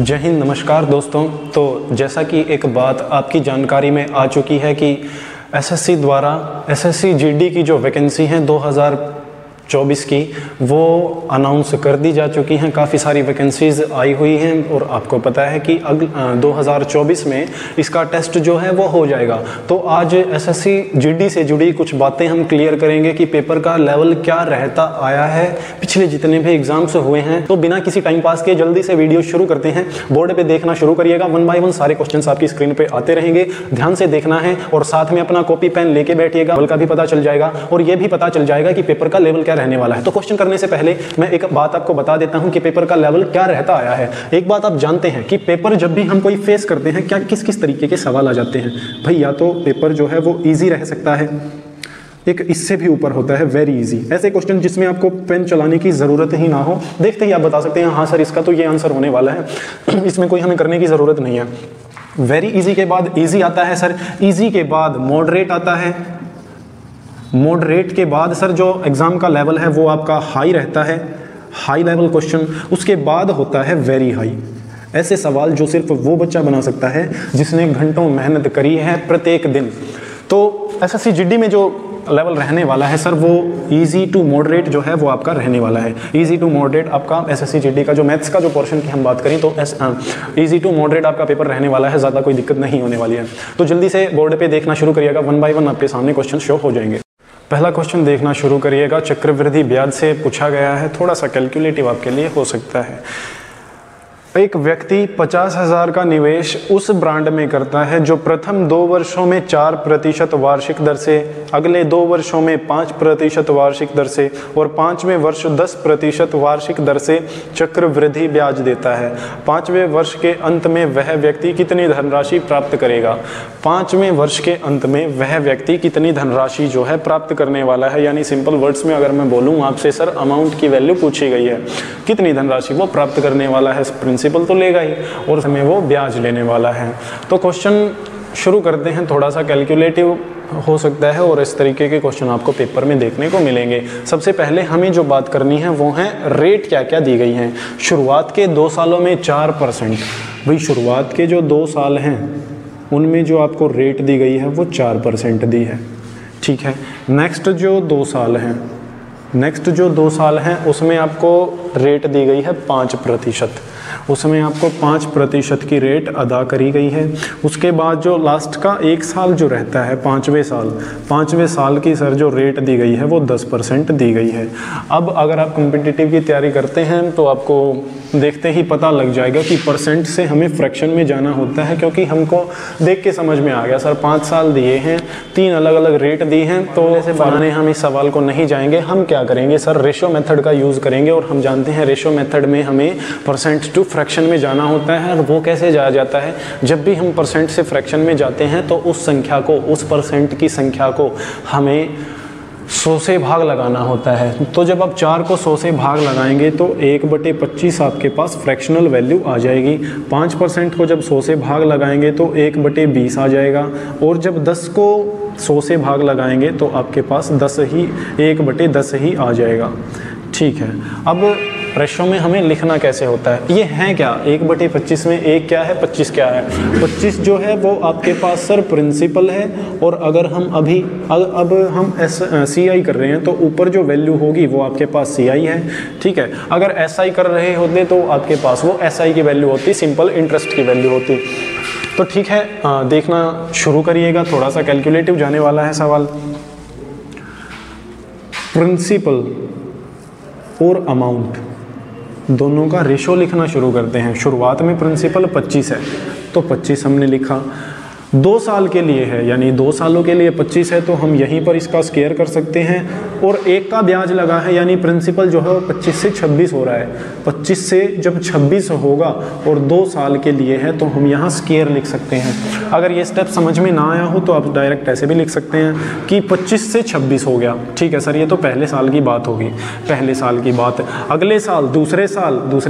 जय हिंद, नमस्कार दोस्तों। तो जैसा कि एक बात आपकी जानकारी में आ चुकी है कि एसएससी द्वारा एसएससी जीडी की जो वैकेंसी हैं 2024 की वो अनाउंस कर दी जा चुकी हैं। काफ़ी सारी वैकेंसीज आई हुई हैं और आपको पता है कि 2024 में इसका टेस्ट जो है वो हो जाएगा। तो आज एसएससी जीडी से जुड़ी कुछ बातें हम क्लियर करेंगे कि पेपर का लेवल क्या रहता आया है पिछले जितने भी एग्जाम्स हुए हैं। तो बिना किसी टाइम पास के जल्दी से वीडियो शुरू करते हैं। बोर्ड पे देखना शुरू करिएगा, 1 बाय 1 सारे क्वेश्चंस आपकी स्क्रीन पे आते रहेंगे, ध्यान से देखना है और साथ में अपना कॉपी पेन लेके बैठिएगा। लेवल का भी पता चल जाएगा और ये भी पता चल जाएगा कि पेपर का लेवल क्या रहने वाला है। तो क्वेश्चन करने से पहले मैं एक बात आपको बता देता हूं कि पेपर का लेवल क्या रहता आया है। एक बात आप जानते हैं कि पेपर जब भी हम कोई फेस करते हैं क्या किस किस तरीके के सवाल आ जाते हैं भाई। या तो पेपर जो है वो इजी रह सकता है, एक इससे भी ऊपर होता है वेरी इजी। ऐसे क्वेश्चन जिसमें आपको पेन चलाने की ज़रूरत ही ना हो, देखते ही आप बता सकते हैं हाँ सर इसका तो ये आंसर होने वाला है, इसमें कोई हमें करने की ज़रूरत नहीं है। वेरी इजी के बाद इजी आता है सर, इजी के बाद मॉडरेट आता है, मॉडरेट के बाद सर जो एग्ज़ाम का लेवल है वो आपका हाई रहता है, हाई लेवल क्वेश्चन। उसके बाद होता है वेरी हाई। ऐसे सवाल जो सिर्फ वो बच्चा बना सकता है जिसने घंटों मेहनत करी है प्रत्येक दिन। तो एसएससी जीडी में जो लेवल रहने वाला है सर वो इजी टू मॉडरेट जो है वो आपका रहने वाला है। इजी टू मॉडरेट आपका एसएससी जीडी का जो मैथ्स का जो पोर्शन की हम बात करें तो इजी टू मॉडरेट आपका पेपर रहने वाला है, ज़्यादा कोई दिक्कत नहीं होने वाली है। तो जल्दी से बोर्ड पे देखना शुरू करिएगा, 1 बाय 1 आपके सामने क्वेश्चन शो हो जाएंगे। पहला क्वेश्चन देखना शुरू करिएगा, चक्रवृद्धि ब्याज से पूछा गया है, थोड़ा सा कैलकुलेटिव आपके लिए हो सकता है। एक व्यक्ति 50,000 का निवेश उस ब्रांड में करता है जो प्रथम 2 वर्षों में 4% वार्षिक दर से, अगले 2 वर्षों में 5% वार्षिक दर से और 5वें वर्ष 10% वार्षिक दर से चक्रवृद्धि ब्याज देता है। 5वें वर्ष के अंत में वह व्यक्ति कितनी धनराशि प्राप्त करेगा? 5वें वर्ष के अंत में वह व्यक्ति कितनी धनराशि जो है प्राप्त करने वाला है। यानी सिंपल वर्ड्स में अगर मैं बोलूँ आपसे सर अमाउंट की वैल्यू पूछी गई है, कितनी धनराशि वो प्राप्त करने वाला है। प्रिंसिपल तो लेगा ही और हमें वो ब्याज लेने वाला है। तो क्वेश्चन शुरू करते हैं, थोड़ा सा कैलकुलेटिव हो सकता है और इस तरीके के क्वेश्चन आपको पेपर में देखने को मिलेंगे। सबसे पहले हमें जो बात करनी है वो है रेट क्या क्या दी गई हैं। शुरुआत के 2 सालों में 4%, भाई शुरुआत के जो 2 साल हैं उनमें जो आपको रेट दी गई है वो 4% दी है, ठीक है। नेक्स्ट जो 2 साल हैं उसमें आपको रेट दी गई है 5%, उसमें आपको 5% की रेट अदा करी गई है। उसके बाद जो लास्ट का 1 साल जो रहता है 5वें साल की सर जो रेट दी गई है वो 10% दी गई है। अब अगर आप कॉम्पिटिटिव की तैयारी करते हैं तो आपको देखते ही पता लग जाएगा कि परसेंट से हमें फ्रैक्शन में जाना होता है, क्योंकि हमको देख के समझ में आ गया सर 5 साल दिए हैं, 3 अलग अलग रेट दी हैं। तो ऐसे बनाने हम इस सवाल को नहीं जाएंगे, हम क्या करेंगे सर रेशो मेथड का यूज़ करेंगे। और हम जानते हैं रेशो मेथड में हमें परसेंट टू फ्रैक्शन में जाना होता है। और वो कैसे जाया जाता है, जब भी हम परसेंट से फ्रैक्शन में जाते हैं तो उस संख्या को, उस परसेंट की संख्या को हमें 100 से भाग लगाना होता है। तो जब आप 4 को 100 से भाग लगाएंगे तो 1/25 आपके पास फ्रैक्शनल वैल्यू आ जाएगी। 5% को जब 100 से भाग लगाएंगे तो 1/20 आ जाएगा। और जब 10 को 100 से भाग लगाएंगे तो आपके पास 1/10 ही आ जाएगा, ठीक है। अब रेशो में हमें लिखना कैसे होता है, ये है क्या 1/25 में 1 क्या है 25 क्या है। 25 जो है वो आपके पास सर प्रिंसिपल है। और अगर हम अब हम CI कर रहे हैं तो ऊपर जो वैल्यू होगी वो आपके पास CI है, ठीक है। अगर SI कर रहे होते तो आपके पास वो SI की वैल्यू होती, सिंपल इंटरेस्ट की वैल्यू होती। तो ठीक है, देखना शुरू करिएगा, थोड़ा सा कैलकुलेटिव जाने वाला है सवाल। प्रिंसिपल और अमाउंट दोनों का रेशो लिखना शुरू करते हैं। शुरुआत में प्रिंसिपल 25 है तो 25 हमने लिखा। 2 साल के लिए है यानी 2 सालों के लिए 25 है तो हम यहीं पर इसका स्क्वायर कर सकते हैं। और 1 का ब्याज लगा है यानी प्रिंसिपल जो है वो 25 से 26 हो रहा है। 25 से जब 26 होगा और 2 साल के लिए है तो हम यहाँ स्क्वायर लिख सकते हैं। अगर ये स्टेप समझ में ना आया हो तो आप डायरेक्ट ऐसे भी लिख सकते हैं कि 25 से 26 हो गया, ठीक है सर। ये तो पहले साल की बात होगी, पहले साल की बात। अगले साल दूसरे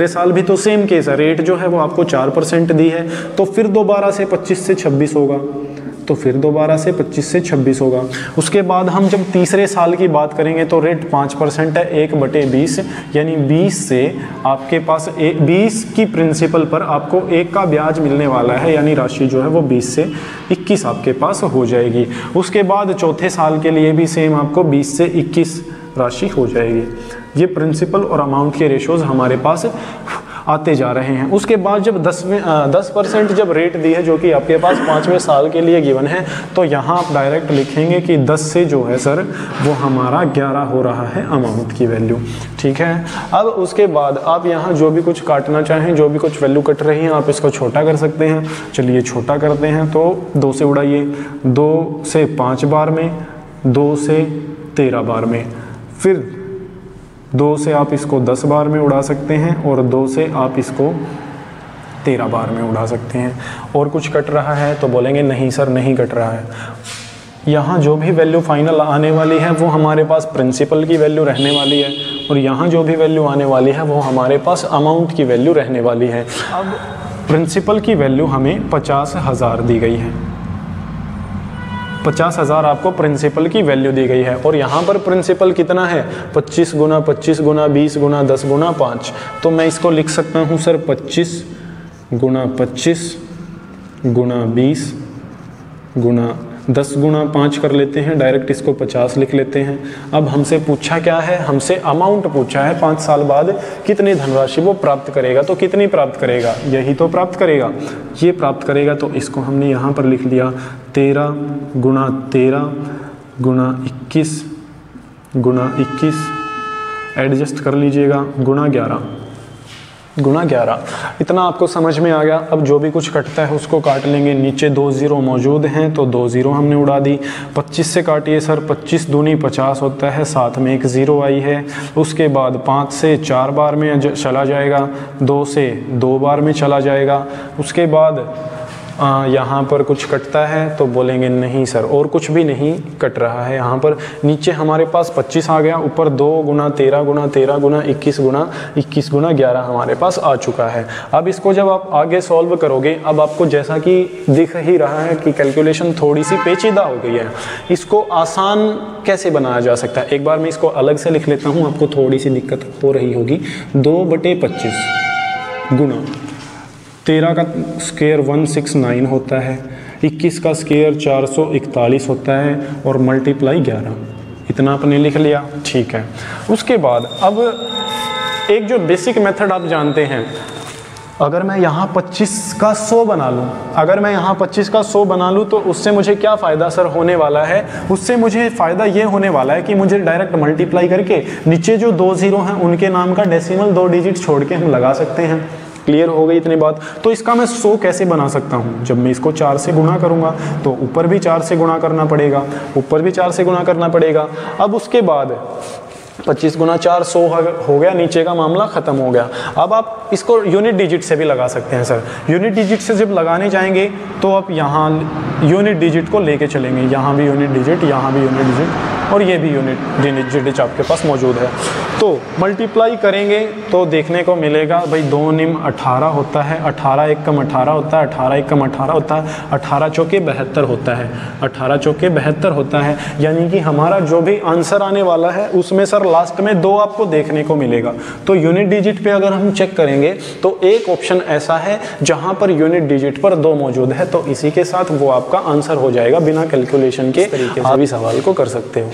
साल भी तो सेम केस है, रेट जो है वो आपको 4% दी है तो फिर दोबारा से 25 से 26 होगा। तो फिर दोबारा से 25 से 26 होगा। उसके बाद हम जब तीसरे साल की बात करेंगे तो रेट 5% है, 1/20, यानी 20 से आपके पास 20 की प्रिंसिपल पर आपको 1 का ब्याज मिलने वाला है, यानी राशि जो है वो 20 से 21 आपके पास हो जाएगी। उसके बाद चौथे साल के लिए भी सेम आपको 20 से 21 राशि हो जाएगी। ये प्रिंसिपल और अमाउंट के रेशोज हमारे पास आते जा रहे हैं। उसके बाद जब 10% जब रेट दी है जो कि आपके पास 5वें साल के लिए गिवन है, तो यहाँ आप डायरेक्ट लिखेंगे कि 10 से जो है सर वो हमारा 11 हो रहा है अमाउंट की वैल्यू, ठीक है। अब उसके बाद आप यहाँ जो भी कुछ काटना चाहें, जो भी कुछ वैल्यू कट रही है आप इसको छोटा कर सकते हैं। चलिए छोटा करते हैं, तो 2 से उड़ाइए, 2 से 5 बार में, 2 से 13 बार में, फिर 2 से आप इसको 10 बार में उड़ा सकते हैं और 2 से आप इसको 13 बार में उड़ा सकते हैं। और कुछ कट रहा है तो बोलेंगे नहीं सर नहीं कट रहा है। यहाँ जो भी वैल्यू फाइनल आने वाली है वो हमारे पास प्रिंसिपल की वैल्यू रहने वाली है, और यहाँ जो भी वैल्यू आने वाली है वो हमारे पास अमाउंट की वैल्यू रहने वाली है। अब प्रिंसिपल की वैल्यू हमें 50,000 दी गई है, 50,000 आपको प्रिंसिपल की वैल्यू दी गई है। और यहाँ पर प्रिंसिपल कितना है, 25 गुना 25 गुना 20 गुना 10 गुना 5, तो मैं इसको लिख सकता हूँ सर 25 गुना 25 गुना 20 गुना 10 गुना 5 कर लेते हैं, डायरेक्ट इसको 50 लिख लेते हैं। अब हमसे पूछा क्या है, हमसे अमाउंट पूछा है, 5 साल बाद कितनी धनराशि वो प्राप्त करेगा। तो कितनी प्राप्त करेगा, यही तो प्राप्त करेगा, ये प्राप्त करेगा। तो इसको हमने यहाँ पर लिख लिया 13 गुना 13 गुना 21 गुना 21, एडजस्ट कर लीजिएगा, गुना 11। इतना आपको समझ में आ गया। अब जो भी कुछ कटता है उसको काट लेंगे। नीचे 2 ज़ीरो मौजूद हैं तो 2 ज़ीरो हमने उड़ा दी। 25 से काटिए सर, 25 दूनी 50 होता है, साथ में एक ज़ीरो आई है। उसके बाद 5 से 4 बार में चला जाएगा, 2 से 2 बार में चला जाएगा। उसके बाद यहाँ पर कुछ कटता है तो बोलेंगे नहीं सर, और कुछ भी नहीं कट रहा है। यहाँ पर नीचे हमारे पास 25 आ गया, ऊपर 2 गुना 13 गुना 13 गुना 21 गुना 21 गुना 11 हमारे पास आ चुका है। अब इसको जब आप आगे सॉल्व करोगे, अब आपको जैसा कि दिख ही रहा है कि कैलकुलेशन थोड़ी सी पेचीदा हो गई है। इसको आसान कैसे बनाया जा सकता है, एक बार मैं इसको अलग से लिख लेता हूँ, आपको थोड़ी सी दिक्कत हो रही होगी। 2/25 गुना 13 का स्क्वायर 169 होता है, 21 का स्क्वायर 441 होता है, और मल्टीप्लाई 11, इतना आपने लिख लिया, ठीक है। उसके बाद अब एक जो बेसिक मेथड आप जानते हैं, अगर मैं यहाँ 25 का 100 बना लूँ, अगर मैं यहाँ 25 का 100 बना लूँ तो उससे मुझे क्या फ़ायदा सर होने वाला है, उससे मुझे फ़ायदा ये होने वाला है कि मुझे डायरेक्ट मल्टीप्लाई करके नीचे जो 2 ज़ीरो हैं उनके नाम का डेसिमल 2 डिजिट छोड़ के हम लगा सकते हैं। क्लियर हो गई इतनी बात। तो इसका मैं 100 कैसे बना सकता हूँ, जब मैं इसको 4 से गुणा करूँगा तो ऊपर भी 4 से गुणा करना पड़ेगा, ऊपर भी 4 से गुणा करना पड़ेगा। अब उसके बाद 25 गुना 4 100 हो गया, नीचे का मामला ख़त्म हो गया। अब आप इसको यूनिट डिजिट से भी लगा सकते हैं सर। यूनिट डिजिट से जब लगाने जाएंगे तो आप यहाँ यूनिट डिजिट को लेके चलेंगे, यहाँ भी यूनिट डिजिट, यहाँ भी यूनिट डिजिट, और ये भी यूनिट डिजिट आपके पास मौजूद है। तो मल्टीप्लाई करेंगे तो देखने को मिलेगा भाई 2 निम 18 होता है, 18 एक कम 18 होता है, 18 एक कम 18 होता है, 18 चौके 72 होता है, 18 चौके 72 होता है। यानी कि हमारा जो भी आंसर आने वाला है उसमें सर लास्ट में 2 आपको देखने को मिलेगा। तो यूनिट डिजिट पे अगर हम चेक करेंगे तो एक ऑप्शन ऐसा है जहां पर यूनिट डिजिट पर 2 मौजूद है, तो इसी के साथ वो आपका आंसर हो जाएगा बिना कैलकुलेशन के। तरीके से आप भी सवाल को कर सकते हो।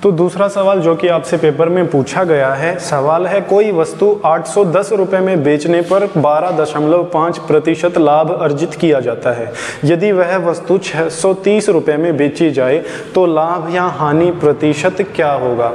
तो दूसरा सवाल जो कि आपसे पेपर में पूछा गया है, सवाल है कोई वस्तु 810 रुपये में बेचने पर 12.5% लाभ अर्जित किया जाता है। यदि वह वस्तु 630 रुपये में बेची जाए तो लाभ या हानि प्रतिशत क्या होगा।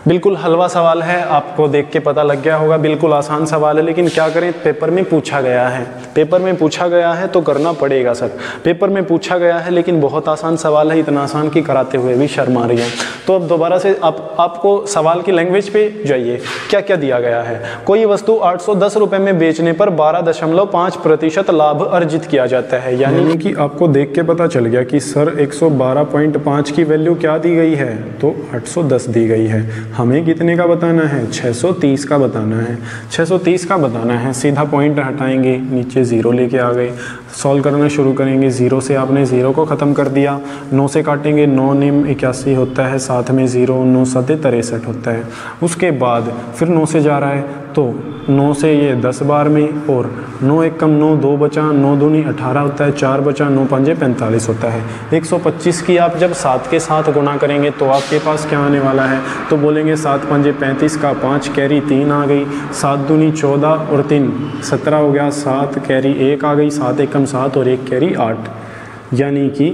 बिल्कुल हलवा सवाल है, आपको देख के पता लग गया होगा, बिल्कुल आसान सवाल है, लेकिन क्या करें पेपर में पूछा गया है, पेपर में पूछा गया है तो करना पड़ेगा सर। पेपर में पूछा गया है लेकिन बहुत आसान सवाल है, इतना आसान कि कराते हुए भी शर्म आ रही है। तो अब दोबारा से आपको सवाल की लैंग्वेज पे जाइए, क्या क्या दिया गया है। कोई वस्तु 810 रुपये में बेचने पर 12.5% लाभ अर्जित किया जाता है। यानी कि आपको देख के पता चल गया कि सर 112.5 की वैल्यू क्या दी गई है, तो 810 दी गई है। हमें कितने का बताना है, 630 का बताना है। 630 का बताना है, सीधा पॉइंट हटाएंगे, नीचे 0 लेके आ गए, सॉल्व करना शुरू करेंगे। 0 से आपने 0 को ख़त्म कर दिया, 9 से काटेंगे, 9 निम 81 होता है, साथ में 0, 9 7 63 होता है। उसके बाद फिर 9 से जा रहा है तो 9 से ये 10 बार में, और 9 एक कम 9, 2 बचा, 9 दूनी 18 होता है, 4 बचा, 9 पंजे 45 होता है। 125 की आप जब 7 के साथ गुणा करेंगे तो आपके पास क्या आने वाला है, तो बोलेंगे 7 पंजे 35 का 5 कैरी 3 आ गई, 7 दूनी 14 और 3 17 हो गया, 7 कैरी 1 आ गई, 7 एक कम 7 और 1 कैरी 8, यानी कि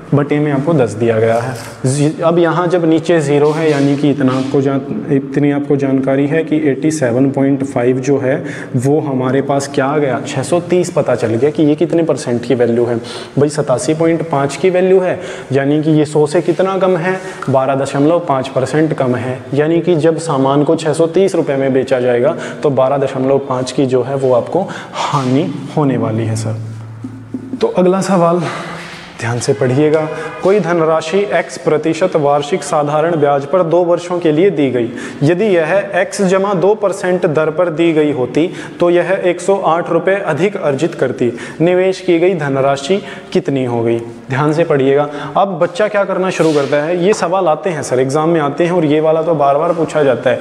बटे में आपको 10 दिया गया है। अब यहाँ जब नीचे 0 है यानी कि इतनी आपको जानकारी है कि 87.5 जो है वो हमारे पास क्या आ गया, 630 पता चल गया कि ये कितने परसेंट की वैल्यू है। भाई 87.5 की वैल्यू है, यानी कि ये 100 से कितना कम है, 12.5% कम है। यानी कि जब सामान को 630 रुपये में बेचा जाएगा तो 12.5 की जो है वो आपको हानि होने वाली है सर। तो अगला सवाल ध्यान से पढ़िएगा। कोई धनराशि x प्रतिशत वार्षिक साधारण ब्याज पर 2 वर्षों के लिए दी गई। यदि यह x जमा 2% दर पर दी गई होती तो यह 108 रुपये अधिक अर्जित करती। निवेश की गई धनराशि कितनी हो गई। ध्यान से पढ़िएगा। अब बच्चा क्या करना शुरू करता है, ये सवाल आते हैं सर एग्जाम में आते हैं और ये वाला तो बार बार पूछा जाता है।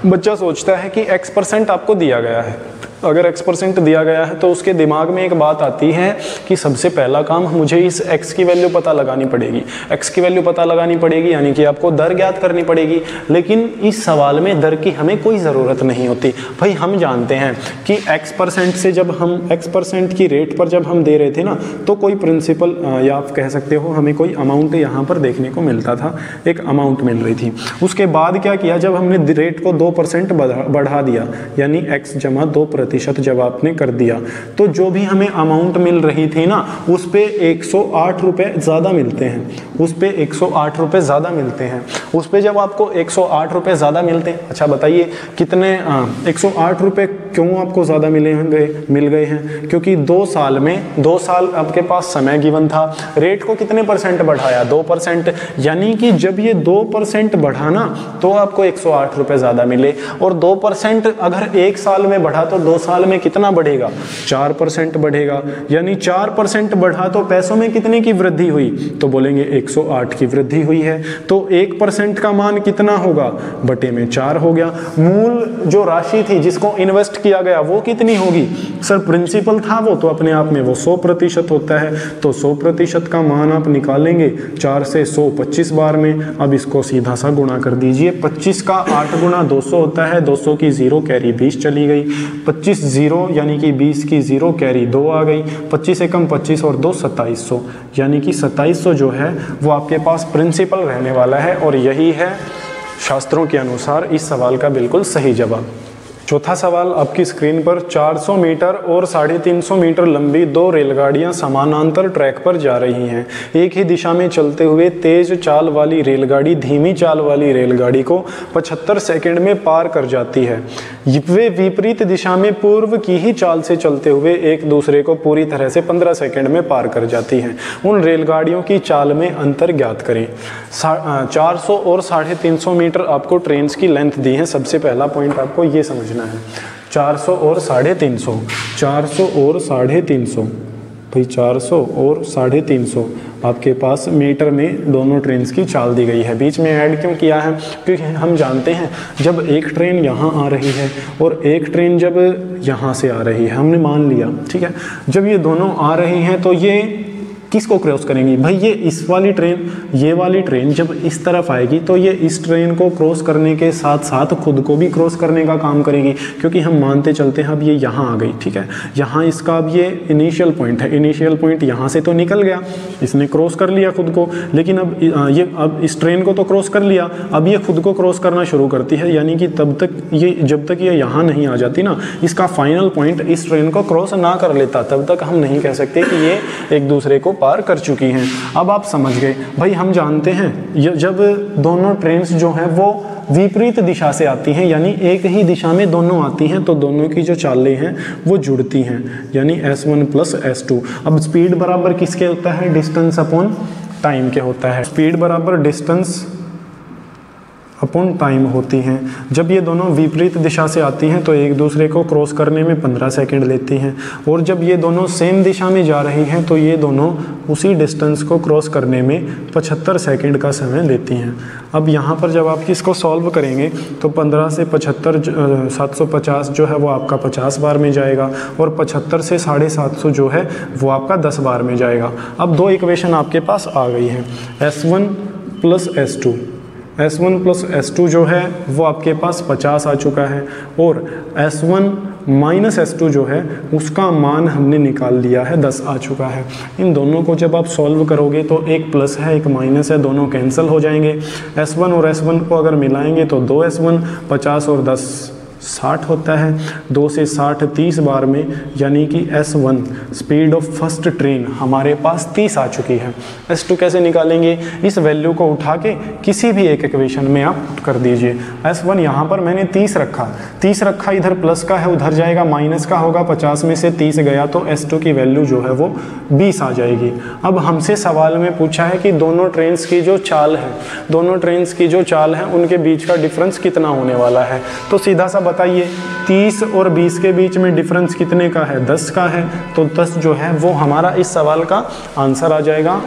बच्चा सोचता है कि x% आपको दिया गया है, अगर x% दिया गया है तो उसके दिमाग में एक बात आती है कि सबसे पहला काम मुझे इस x की वैल्यू पता लगानी पड़ेगी। x की वैल्यू पता लगानी पड़ेगी यानी कि आपको दर ज्ञात करनी पड़ेगी। लेकिन इस सवाल में दर की हमें कोई ज़रूरत नहीं होती। भाई हम जानते हैं कि x% से जब हम x% की रेट पर जब हम दे रहे थे ना, तो कोई प्रिंसिपल या आप कह सकते हो हमें कोई अमाउंट यहाँ पर देखने को मिलता था, एक अमाउंट मिल रही थी। उसके बाद क्या किया, जब हमने रेट को 2% बढ़ा दिया यानी x जमा 2% जब आपने कर दिया तो जो भी हमें अमाउंट मिल रही थी ना उस पे 108 रुपये ज़्यादा मिलते हैं, उस पे 108 रुपये ज़्यादा मिलते हैं। उस पे जब आपको 108 रुपये ज़्यादा मिलते हैं, अच्छा बताइए कितने 108 रुपये क्यों आपको ज़्यादा मिल गए हैं, क्योंकि 2 साल आपके पास समय गिवन था। रेट को कितने % बढ़ाया, 2%, यानी कि जब ये 2% बढ़ा ना तो आपको 108 रुपये ज़्यादा मिले। और 2% अगर 1 साल में बढ़ा तो 2 साल में कितना बढ़ेगा, 4% बढ़ेगा। यानी 4% बढ़ा तो पैसों में कितने की वृद्धि हुई, तो बोलेंगे 108 की वृद्धि हुई है। तो 1% का मान कितना होगा, बटे में 4 हो गया। मूल जो राशि थी जिसको इन्वेस्ट किया गया वो कितनी होगी, सर प्रिंसिपल था वो तो अपने आप में वो 100% होता है। तो 100% का मान आप निकालेंगे, 4 से 100 25 बार में। अब इसको सीधा सा गुणा कर दीजिए। 25 का 8 गुणा 200 होता है, 200 की 0 कैरी 20 चली गई, 25 0 यानी कि 20 की 0 कैरी 2 आ गई, 25 से कम 25 और 2 2700, यानी कि 2700 जो है वो आपके पास प्रिंसिपल रहने वाला है। और यही है शास्त्रों के अनुसार इस सवाल का बिल्कुल सही जवाब। चौथा सवाल आपकी स्क्रीन पर, 400 मीटर और 350 मीटर लंबी 2 रेलगाड़ियां समानांतर ट्रैक पर जा रही हैं। एक ही दिशा में चलते हुए तेज चाल वाली रेलगाड़ी धीमी चाल वाली रेलगाड़ी को 75 सेकंड में पार कर जाती है। वे विपरीत दिशा में पूर्व की ही चाल से चलते हुए एक दूसरे को पूरी तरह से 15 सेकंड में पार कर जाती हैं। उन रेलगाड़ियों की चाल में अंतर ज्ञात करें। 400 और 350 मीटर आपको ट्रेन की लेंथ दी है। सबसे पहला पॉइंट आपको ये समझना है, 400 और 350, 400 और 350, भाई 400 और 350 आपके पास मीटर में दोनों ट्रेन की चाल दी गई है। बीच में ऐड क्यों किया है, क्योंकि हम जानते हैं जब एक ट्रेन यहाँ आ रही है और एक ट्रेन जब यहाँ से आ रही है, हमने मान लिया ठीक है, जब ये दोनों आ रही हैं तो ये किसको क्रॉस करेंगी, भाई ये इस वाली ट्रेन, ये वाली ट्रेन जब इस तरफ आएगी तो ये इस ट्रेन को क्रॉस करने के साथ साथ खुद को भी क्रॉस करने का काम करेगी। क्योंकि हम मानते चलते हैं अब ये यहाँ आ गई ठीक है, यहाँ इसका अब ये इनिशियल पॉइंट है, इनिशियल पॉइंट यहाँ से तो निकल गया, इसने क्रॉस कर लिया खुद को, लेकिन अब इस ट्रेन को तो क्रॉस कर लिया, अब ये खुद को क्रॉस करना शुरू करती है। यानी कि तब तक ये जब तक ये यहाँ नहीं आ जाती ना, इसका फाइनल पॉइंट इस ट्रेन को क्रॉस ना कर लेता, तब तक हम नहीं कह सकते कि ये एक दूसरे को पार कर चुकी हैं। अब आप समझ गए भाई, हम जानते हैं जब दोनों ट्रेन्स जो हैं वो विपरीत दिशा से आती हैं, यानी एक ही दिशा में दोनों आती हैं, तो दोनों की जो चालें हैं वो जुड़ती हैं, यानी S1 प्लस S2। अब स्पीड बराबर किसके होता है, डिस्टेंस अपॉन टाइम के होता है। स्पीड बराबर डिस्टेंस अपॉन टाइम होती हैं। जब ये दोनों विपरीत दिशा से आती हैं तो एक दूसरे को क्रॉस करने में 15 सेकंड लेती हैं, और जब ये दोनों सेम दिशा में जा रही हैं तो ये दोनों उसी डिस्टेंस को क्रॉस करने में 75 सेकंड का समय लेती हैं। अब यहाँ पर जब आप इसको सॉल्व करेंगे तो 15 से 75 750 जो है वो आपका 50 बार में जाएगा, और 75 से 750 जो है वो आपका 10 बार में जाएगा। अब दो इक्वेशन आपके पास आ गई हैं, S1 plus S2। S1 plus S2 जो है वो आपके पास 50 आ चुका है, और S1 माइनस S2 जो है उसका मान हमने निकाल लिया है 10 आ चुका है। इन दोनों को जब आप सॉल्व करोगे तो एक प्लस है एक माइनस है, दोनों कैंसिल हो जाएंगे। S1 और S1 को अगर मिलाएंगे तो 2S1, 50 और 10 60 होता है, 2 से 60 30 बार में, यानी कि S1 speed of first train हमारे पास 30 आ चुकी है। S2 कैसे निकालेंगे, इस वैल्यू को उठा के किसी भी एक इक्वेशन में आप पुट कर दीजिए। S1 यहाँ पर मैंने 30 रखा, इधर प्लस का है उधर जाएगा, माइनस का होगा, 50 में से 30 गया तो S2 की वैल्यू जो है वो 20 आ जाएगी। अब हमसे सवाल में पूछा है कि दोनों ट्रेन्स की जो चाल है उनके बीच का डिफरेंस कितना होने वाला है। तो सीधा सा बताइए, 30 और 20 के बीच में डिफरेंस कितने का है, 10 का है, तो 10 जो है वो हमारा इस सवाल का आंसर आ जाएगा।